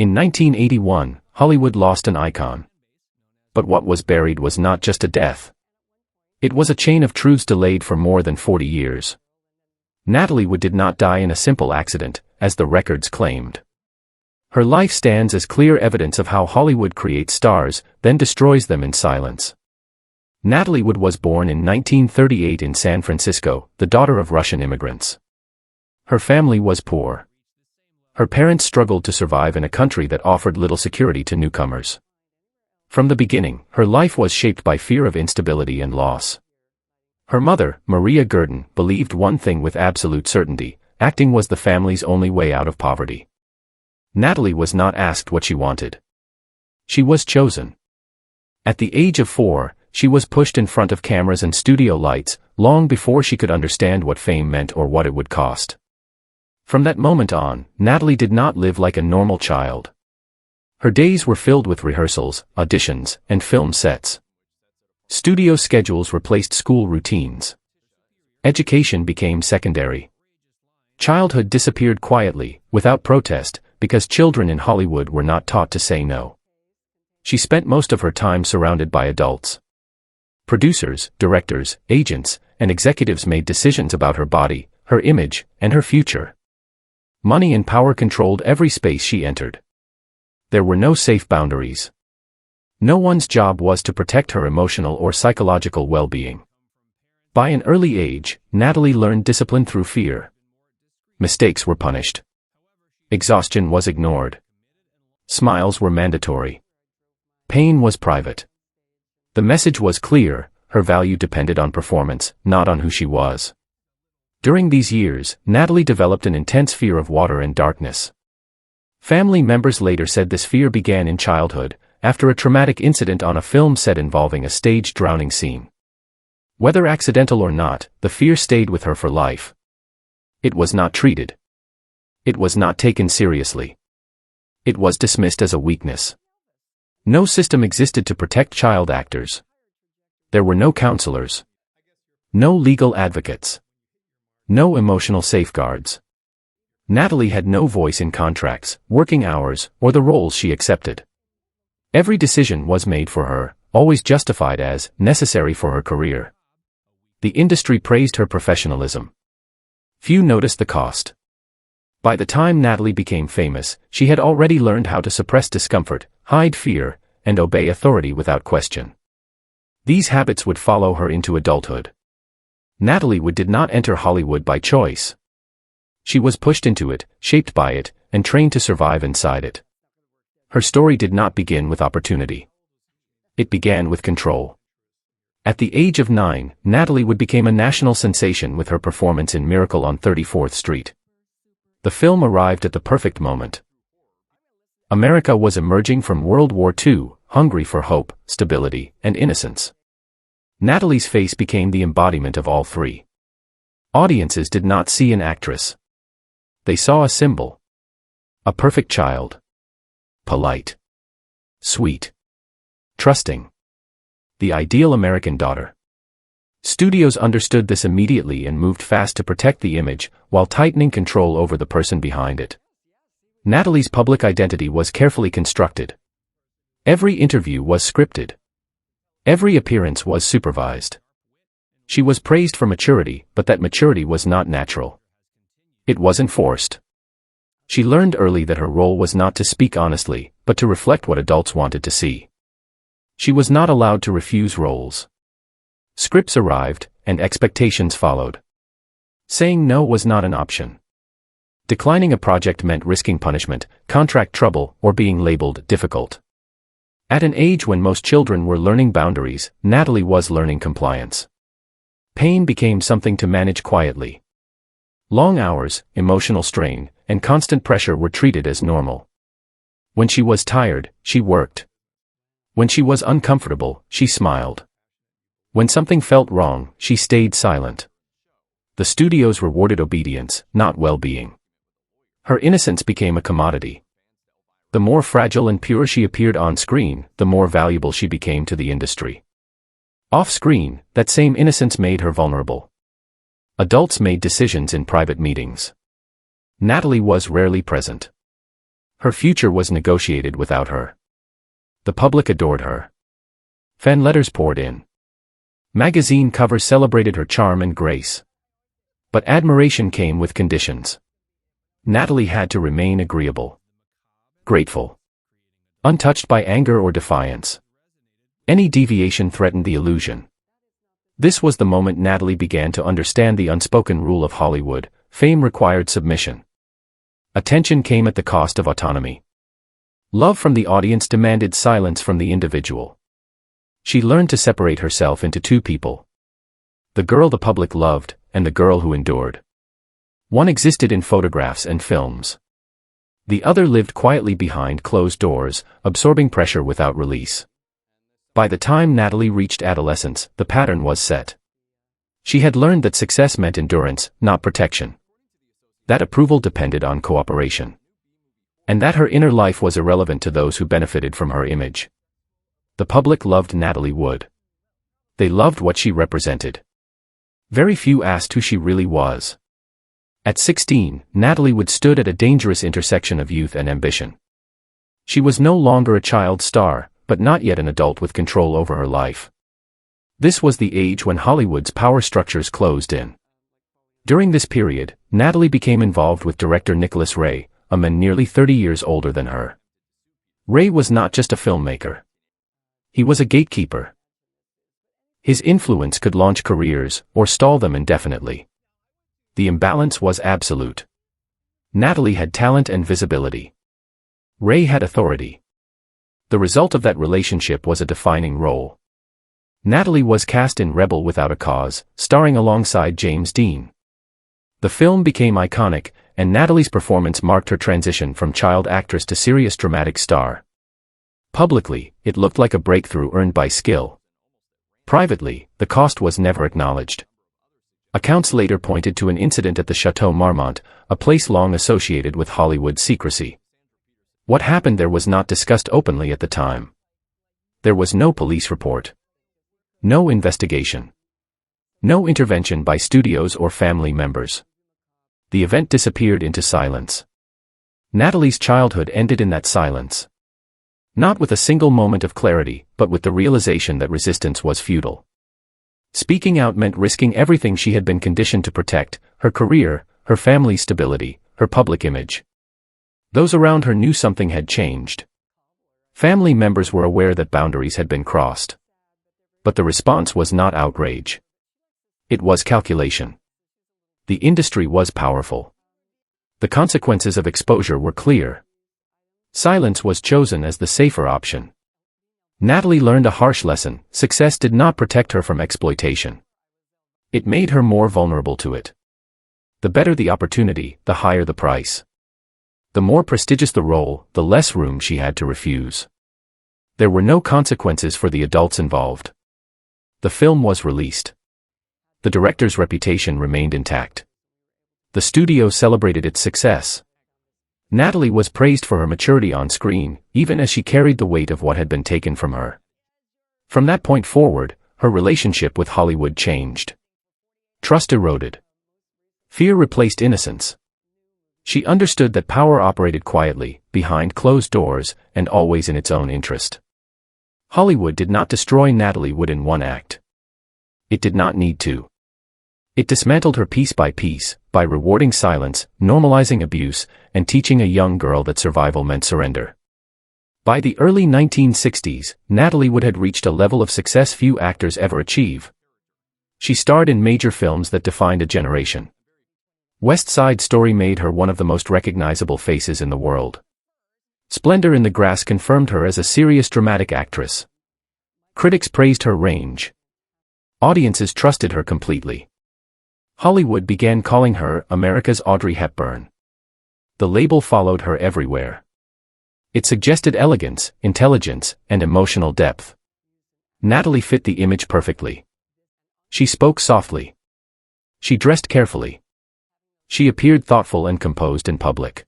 In 1981, Hollywood lost an icon. But what was buried was not just a death. It was a chain of truths delayed for more than 40 years. Natalie Wood did not die in a simple accident, as the records claimed. Her life stands as clear evidence of how Hollywood creates stars, then destroys them in silence. Natalie Wood was born in 1938 in San Francisco, the daughter of Russian immigrants. Her family was poor. Her parents struggled to survive in a country that offered little security to newcomers. From the beginning, her life was shaped by fear of instability and loss. Her mother, Maria Gurdon, believed one thing with absolute certainty: acting was the family's only way out of poverty. Natalie was not asked what she wanted. She was chosen. At the age of 4, she was pushed in front of cameras and studio lights, long before she could understand what fame meant or what it would cost. From that moment on, Natalie did not live like a normal child. Her days were filled with rehearsals, auditions, and film sets. Studio schedules replaced school routines. Education became secondary. Childhood disappeared quietly, without protest, because children in Hollywood were not taught to say no. She spent most of her time surrounded by adults. Producers, directors, agents, and executives made decisions about her body, her image, and her future. Money and power controlled every space she entered. There were no safe boundaries. No one's job was to protect her emotional or psychological well-being. By an early age, Natalie learned discipline through fear. Mistakes were punished. Exhaustion was ignored. Smiles were mandatory. Pain was private. The message was clear: her value depended on performance, not on who she was. During these years, Natalie developed an intense fear of water and darkness. Family members later said this fear began in childhood, after a traumatic incident on a film set involving a staged drowning scene. Whether accidental or not, the fear stayed with her for life. It was not treated. It was not taken seriously. It was dismissed as a weakness. No system existed to protect child actors. There were no counselors. No legal advocates. No emotional safeguards. Natalie had no voice in contracts, working hours, or the roles she accepted. Every decision was made for her, always justified as necessary for her career. The industry praised her professionalism. Few noticed the cost. By the time Natalie became famous, she had already learned how to suppress discomfort, hide fear, and obey authority without question. These habits would follow her into adulthood. Natalie Wood did not enter Hollywood by choice. She was pushed into it, shaped by it, and trained to survive inside it. Her story did not begin with opportunity. It began with control. At the age of 9, Natalie Wood became a national sensation with her performance in Miracle on 34th Street. The film arrived at the perfect moment. America was emerging from World War II, hungry for hope, stability, and innocence. Natalie's face became the embodiment of all three. Audiences did not see an actress. They saw a symbol. A perfect child. Polite. Sweet. Trusting. The ideal American daughter. Studios understood this immediately and moved fast to protect the image, while tightening control over the person behind it. Natalie's public identity was carefully constructed. Every interview was scripted. Every appearance was supervised. She was praised for maturity, but that maturity was not natural. It wasn't forced. She learned early that her role was not to speak honestly, but to reflect what adults wanted to see. She was not allowed to refuse roles. Scripts arrived, and expectations followed. Saying no was not an option. Declining a project meant risking punishment, contract trouble, or being labeled difficult. At an age when most children were learning boundaries, Natalie was learning compliance. Pain became something to manage quietly. Long hours, emotional strain, and constant pressure were treated as normal. When she was tired, she worked. When she was uncomfortable, she smiled. When something felt wrong, she stayed silent. The studios rewarded obedience, not well-being. Her innocence became a commodity. The more fragile and pure she appeared on screen, the more valuable she became to the industry. Off-screen, that same innocence made her vulnerable. Adults made decisions in private meetings. Natalie was rarely present. Her future was negotiated without her. The public adored her. Fan letters poured in. Magazine covers celebrated her charm and grace. But admiration came with conditions. Natalie had to remain agreeable. Grateful. Untouched by anger or defiance. Any deviation threatened the illusion. This was the moment Natalie began to understand the unspoken rule of Hollywood: fame required submission. Attention came at the cost of autonomy. Love from the audience demanded silence from the individual. She learned to separate herself into two people. The girl the public loved, and the girl who endured. One existed in photographs and films. The other lived quietly behind closed doors, absorbing pressure without release. By the time Natalie reached adolescence, the pattern was set. She had learned that success meant endurance, not protection. That approval depended on cooperation. And that her inner life was irrelevant to those who benefited from her image. The public loved Natalie Wood. They loved what she represented. Very few asked who she really was. At 16, Natalie Wood stood at a dangerous intersection of youth and ambition. She was no longer a child star, but not yet an adult with control over her life. This was the age when Hollywood's power structures closed in. During this period, Natalie became involved with director Nicholas Ray, a man nearly 30 years older than her. Ray was not just a filmmaker. He was a gatekeeper. His influence could launch careers, or stall them indefinitely. The imbalance was absolute. Natalie had talent and visibility. Ray had authority. The result of that relationship was a defining role. Natalie was cast in Rebel Without a Cause, starring alongside James Dean. The film became iconic, and Natalie's performance marked her transition from child actress to serious dramatic star. Publicly, it looked like a breakthrough earned by skill. Privately, the cost was never acknowledged. Accounts later pointed to an incident at the Chateau Marmont, a place long associated with Hollywood secrecy. What happened there was not discussed openly at the time. There was no police report. No investigation. No intervention by studios or family members. The event disappeared into silence. Natalie's childhood ended in that silence. Not with a single moment of clarity, but with the realization that resistance was futile. Speaking out meant risking everything she had been conditioned to protect: her career, her family's stability, her public image. Those around her knew something had changed. Family members were aware that boundaries had been crossed. But the response was not outrage. It was calculation. The industry was powerful. The consequences of exposure were clear. Silence was chosen as the safer option. Natalie learned a harsh lesson: success did not protect her from exploitation. It made her more vulnerable to it. The better the opportunity, the higher the price. The more prestigious the role, the less room she had to refuse. There were no consequences for the adults involved. The film was released. The director's reputation remained intact. The studio celebrated its success. Natalie was praised for her maturity on screen, even as she carried the weight of what had been taken from her. From that point forward, her relationship with Hollywood changed. Trust eroded. Fear replaced innocence. She understood that power operated quietly, behind closed doors, and always in its own interest. Hollywood did not destroy Natalie Wood in one act. It did not need to. It dismantled her piece by rewarding silence, normalizing abuse, and teaching a young girl that survival meant surrender. By the early 1960s, Natalie Wood had reached a level of success few actors ever achieve. She starred in major films that defined a generation. West Side Story made her one of the most recognizable faces in the world. Splendor in the Grass confirmed her as a serious dramatic actress. Critics praised her range. Audiences trusted her completely. Hollywood began calling her America's Audrey Hepburn. The label followed her everywhere. It suggested elegance, intelligence, and emotional depth. Natalie fit the image perfectly. She spoke softly. She dressed carefully. She appeared thoughtful and composed in public.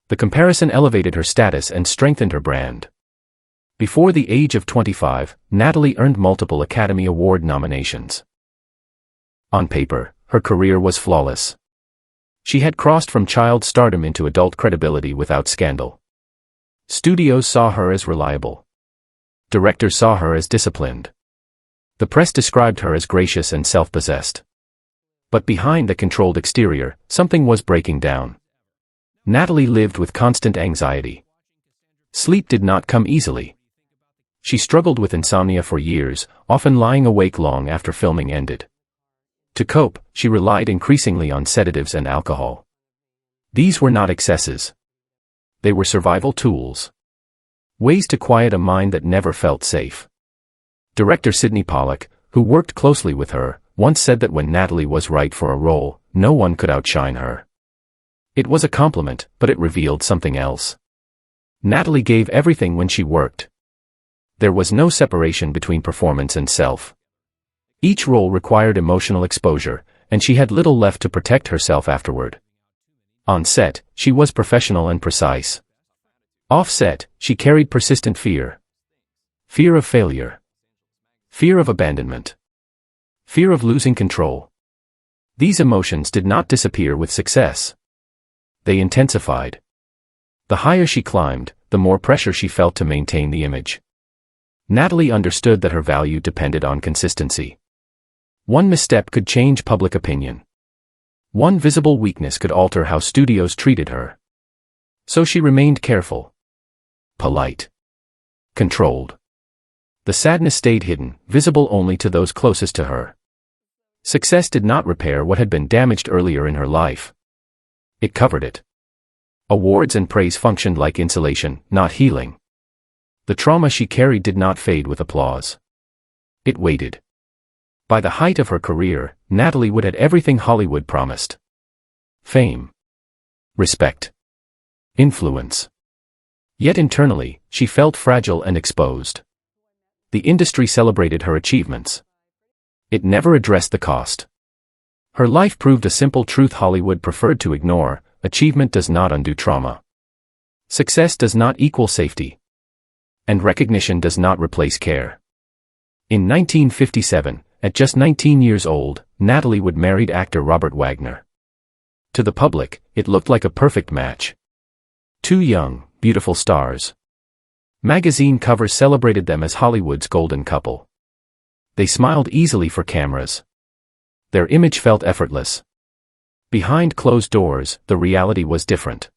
The comparison elevated her status and strengthened her brand. Before the age of 25, Natalie earned multiple Academy Award nominations. On paper, her career was flawless. She had crossed from child stardom into adult credibility without scandal. Studios saw her as reliable. Directors saw her as disciplined. The press described her as gracious and self-possessed. But behind the controlled exterior, something was breaking down. Natalie lived with constant anxiety. Sleep did not come easily. She struggled with insomnia for years, often lying awake long after filming ended. To cope, she relied increasingly on sedatives and alcohol. These were not excesses. They were survival tools. Ways to quiet a mind that never felt safe. Director Sidney Pollack, who worked closely with her, once said that when Natalie was right for a role, no one could outshine her. It was a compliment, but it revealed something else. Natalie gave everything when she worked. There was no separation between performance and self. Each role required emotional exposure, and she had little left to protect herself afterward. On set, she was professional and precise. Off set, she carried persistent fear. Fear of failure. Fear of abandonment. Fear of losing control. These emotions did not disappear with success. They intensified. The higher she climbed, the more pressure she felt to maintain the image. Natalie understood that her value depended on consistency. One misstep could change public opinion. One visible weakness could alter how studios treated her. So she remained careful. Polite. Controlled. The sadness stayed hidden, visible only to those closest to her. Success did not repair what had been damaged earlier in her life. It covered it. Awards and praise functioned like insulation, not healing. The trauma she carried did not fade with applause. It waited. By the height of her career, Natalie would have everything Hollywood promised. Fame. Respect. Influence. Yet internally, she felt fragile and exposed. The industry celebrated her achievements. It never addressed the cost. Her life proved a simple truth Hollywood preferred to ignore: achievement does not undo trauma. Success does not equal safety. And recognition does not replace care. In 1957, at just 19 years old, Natalie would marry actor Robert Wagner. To the public, it looked like a perfect match. Two young, beautiful stars. Magazine covers celebrated them as Hollywood's golden couple. They smiled easily for cameras. Their image felt effortless. Behind closed doors, the reality was different.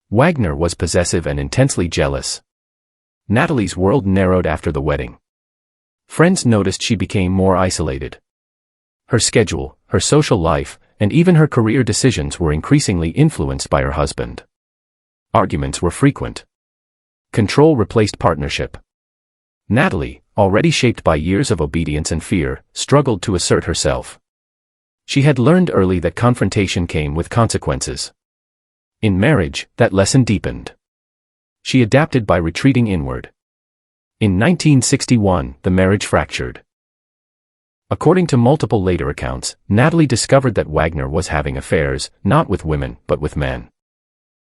Wagner was possessive and intensely jealous. Natalie's world narrowed after the wedding. Friends noticed she became more isolated. Her schedule, her social life, and even her career decisions were increasingly influenced by her husband. Arguments were frequent. Control replaced partnership. Natalie, already shaped by years of obedience and fear, struggled to assert herself. She had learned early that confrontation came with consequences. In marriage, that lesson deepened. She adapted by retreating inward. In 1961, the marriage fractured. According to multiple later accounts, Natalie discovered that Wagner was having affairs, not with women, but with men.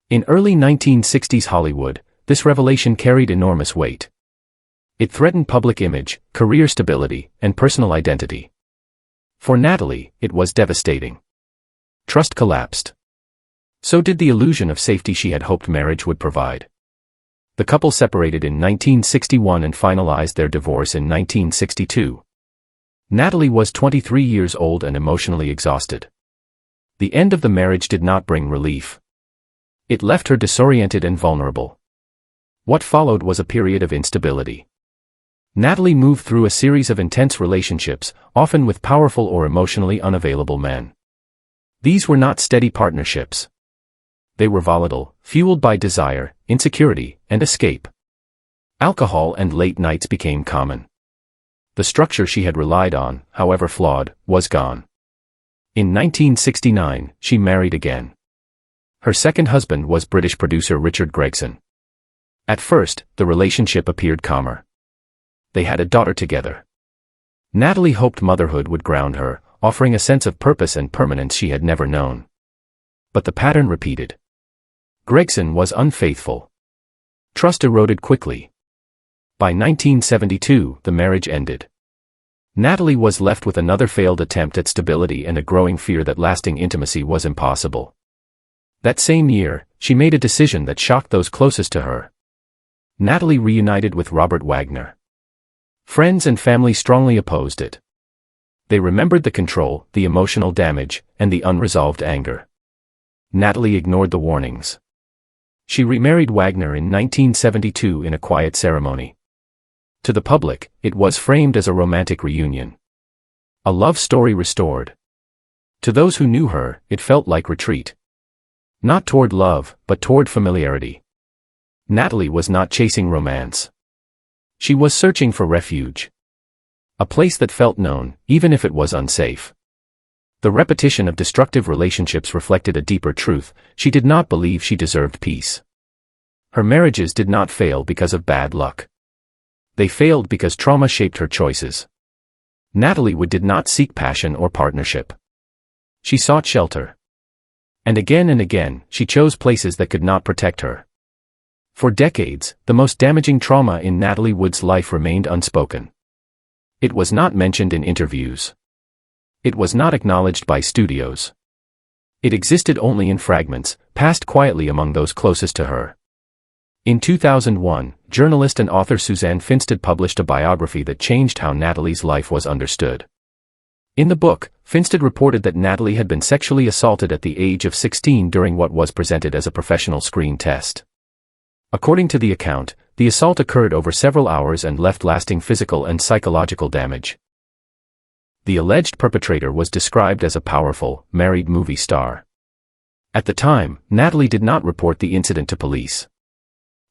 In early 1960s Hollywood, this revelation carried enormous weight. It threatened public image, career stability, and personal identity. For Natalie, it was devastating. Trust collapsed. So did the illusion of safety she had hoped marriage would provide. The couple separated in 1961 and finalized their divorce in 1962. Natalie was 23 years old and emotionally exhausted. The end of the marriage did not bring relief. It left her disoriented and vulnerable. What followed was a period of instability. Natalie moved through a series of intense relationships, often with powerful or emotionally unavailable men. These were not steady partnerships. They were volatile, fueled by desire, insecurity, and escape. Alcohol and late nights became common. The structure she had relied on, however flawed, was gone. In 1969, she married again. Her second husband was British producer Richard Gregson. At first, the relationship appeared calmer. They had a daughter together. Natalie hoped motherhood would ground her, offering a sense of purpose and permanence she had never known. But the pattern repeated. Gregson was unfaithful. Trust eroded quickly. By 1972, the marriage ended. Natalie was left with another failed attempt at stability and a growing fear that lasting intimacy was impossible. That same year, she made a decision that shocked those closest to her. Natalie reunited with Robert Wagner. Friends and family strongly opposed it. They remembered the control, the emotional damage, and the unresolved anger. Natalie ignored the warnings. She remarried Wagner in 1972 in a quiet ceremony. To the public, it was framed as a romantic reunion. A love story restored. To those who knew her, it felt like retreat. Not toward love, but toward familiarity. Natalie was not chasing romance. She was searching for refuge. A place that felt known, even if it was unsafe. The repetition of destructive relationships reflected a deeper truth: she did not believe she deserved peace. Her marriages did not fail because of bad luck. They failed because trauma shaped her choices. Natalie Wood did not seek passion or partnership. She sought shelter. And again, she chose places that could not protect her. For decades, the most damaging trauma in Natalie Wood's life remained unspoken. It was not mentioned in interviews. It was not acknowledged by studios. It existed only in fragments, passed quietly among those closest to her. In 2001, journalist and author Suzanne Finstad published a biography that changed how Natalie's life was understood. In the book, Finstad reported that Natalie had been sexually assaulted at the age of 16 during what was presented as a professional screen test. According to the account, the assault occurred over several hours and left lasting physical and psychological damage. The alleged perpetrator was described as a powerful, married movie star. At the time, Natalie did not report the incident to police.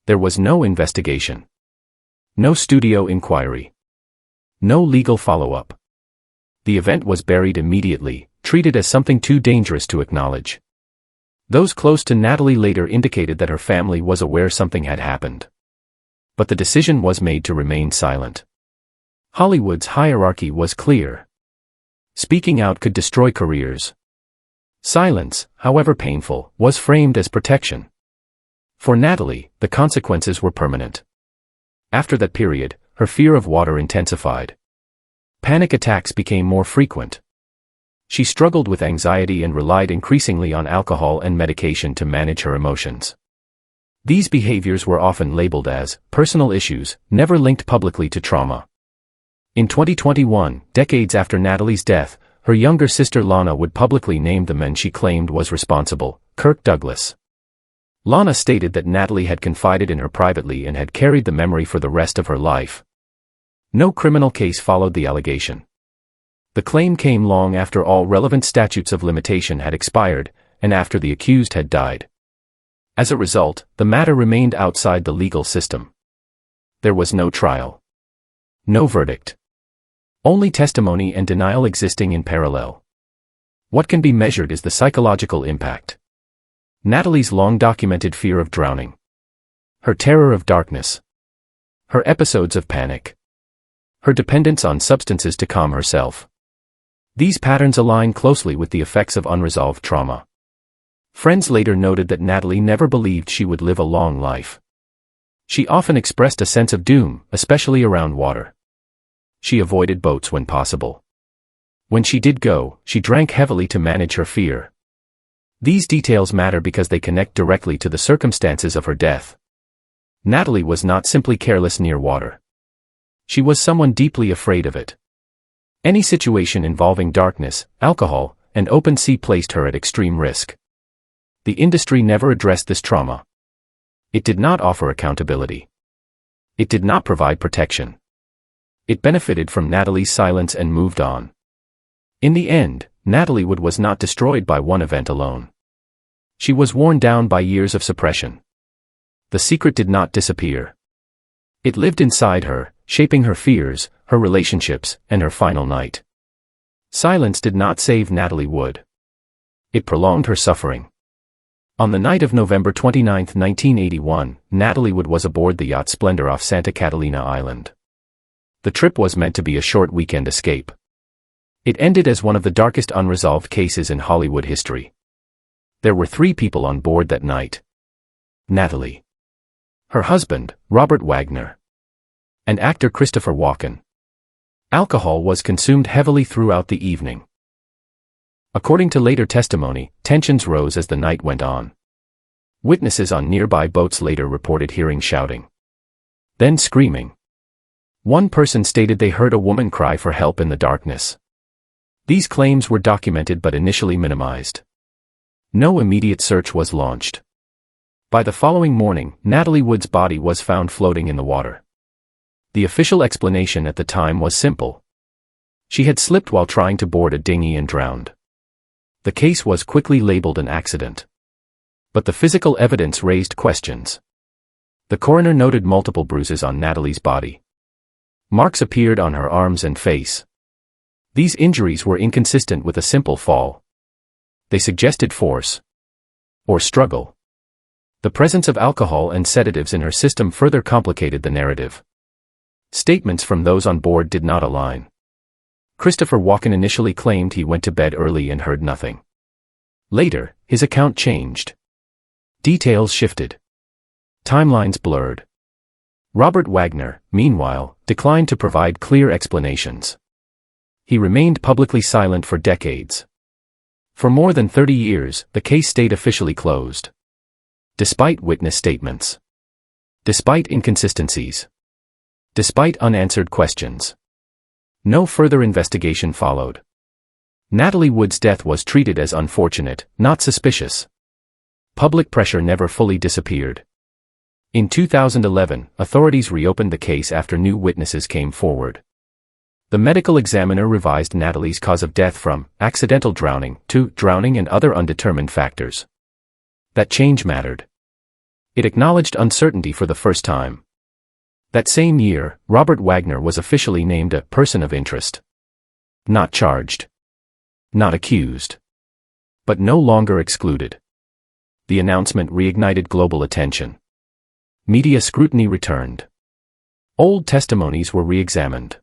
There was no investigation. No studio inquiry. No legal follow-up. The event was buried immediately, treated as something too dangerous to acknowledge. Those close to Natalie later indicated that her family was aware something had happened. But the decision was made to remain silent. Hollywood's hierarchy was clear. Speaking out could destroy careers. Silence, however painful, was framed as protection. For Natalie, the consequences were permanent. After that period, her fear of water intensified. Panic attacks became more frequent. She struggled with anxiety and relied increasingly on alcohol and medication to manage her emotions. These behaviors were often labeled as personal issues, never linked publicly to trauma. In 2021, decades after Natalie's death, her younger sister Lana Wood publicly named the man she claimed was responsible: Kirk Douglas. Lana stated that Natalie had confided in her privately and had carried the memory for the rest of her life. No criminal case followed the allegation. The claim came long after all relevant statutes of limitation had expired, and after the accused had died. As a result, the matter remained outside the legal system. There was no trial. No verdict. Only testimony and denial existing in parallel. What can be measured is the psychological impact. Natalie's long-documented fear of drowning. Her terror of darkness. Her episodes of panic. Her dependence on substances to calm herself. These patterns align closely with the effects of unresolved trauma. Friends later noted that Natalie never believed she would live a long life. She often expressed a sense of doom, especially around water. She avoided boats when possible. When she did go, she drank heavily to manage her fear. These details matter because they connect directly to the circumstances of her death. Natalie was not simply careless near water. She was someone deeply afraid of it. Any situation involving darkness, alcohol, and open sea placed her at extreme risk. The industry never addressed this trauma. It did not offer accountability. It did not provide protection. It benefited from Natalie's silence and moved on. In the end, Natalie Wood was not destroyed by one event alone. She was worn down by years of suppression. The secret did not disappear. It lived inside her, shaping her fears, her relationships, and her final night. Silence did not save Natalie Wood. It prolonged her suffering. On the night of November 29, 1981, Natalie Wood was aboard the yacht Splendor off Santa Catalina Island. The trip was meant to be a short weekend escape. It ended as one of the darkest unresolved cases in Hollywood history. There were 3 people on board that night. Natalie. Her husband, Robert Wagner. And actor Christopher Walken. Alcohol was consumed heavily throughout the evening. According to later testimony, tensions rose as the night went on. Witnesses on nearby boats later reported hearing shouting. then screaming. One person stated they heard a woman cry for help in the darkness. These claims were documented but initially minimized. No immediate search was launched. By the following morning, Natalie Wood's body was found floating in the water. The official explanation at the time was simple. She had slipped while trying to board a dinghy and drowned. The case was quickly labeled an accident. But the physical evidence raised questions. The coroner noted multiple bruises on Natalie's body. Marks appeared on her arms and face. These injuries were inconsistent with a simple fall. They suggested force or struggle. The presence of alcohol and sedatives in her system further complicated the narrative. Statements from those on board did not align. Christopher Walken initially claimed he went to bed early and heard nothing. Later, his account changed. Details shifted. Timelines blurred. Robert Wagner, meanwhile, declined to provide clear explanations. He remained publicly silent for decades. For more than 30 years, the case stayed officially closed. Despite witness statements. Despite inconsistencies. Despite unanswered questions. No further investigation followed. Natalie Wood's death was treated as unfortunate, not suspicious. Public pressure never fully disappeared. In 2011, authorities reopened the case after new witnesses came forward. The medical examiner revised Natalie's cause of death from accidental drowning to drowning and other undetermined factors. That change mattered. It acknowledged uncertainty for the first time. That same year, Robert Wagner was officially named a person of interest. Not charged. Not accused. But no longer excluded. The announcement reignited global attention. Media scrutiny returned. Old testimonies were re-examined.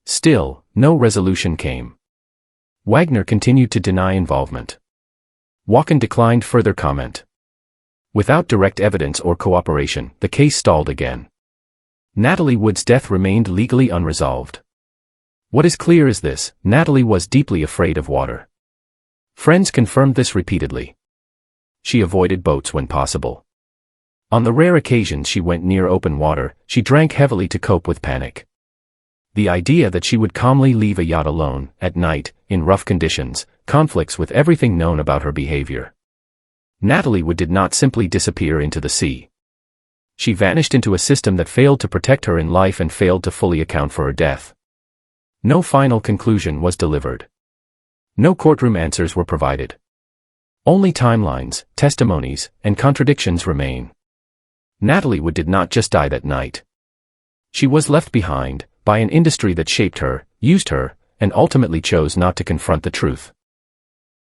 Still, no resolution came. Wagner continued to deny involvement. Walken declined further comment. Without direct evidence or cooperation, the case stalled again. Natalie Wood's death remained legally unresolved. What is clear is this: Natalie was deeply afraid of water. Friends confirmed this repeatedly. She avoided boats when possible. On the rare occasions she went near open water, she drank heavily to cope with panic. The idea that she would calmly leave a yacht alone, at night, in rough conditions, conflicts with everything known about her behavior. Natalie Wood did not simply disappear into the sea. She vanished into a system that failed to protect her in life and failed to fully account for her death. No final conclusion was delivered. No courtroom answers were provided. Only timelines, testimonies, and contradictions remain. Natalie Wood did not just die that night. She was left behind by an industry that shaped her, used her, and ultimately chose not to confront the truth.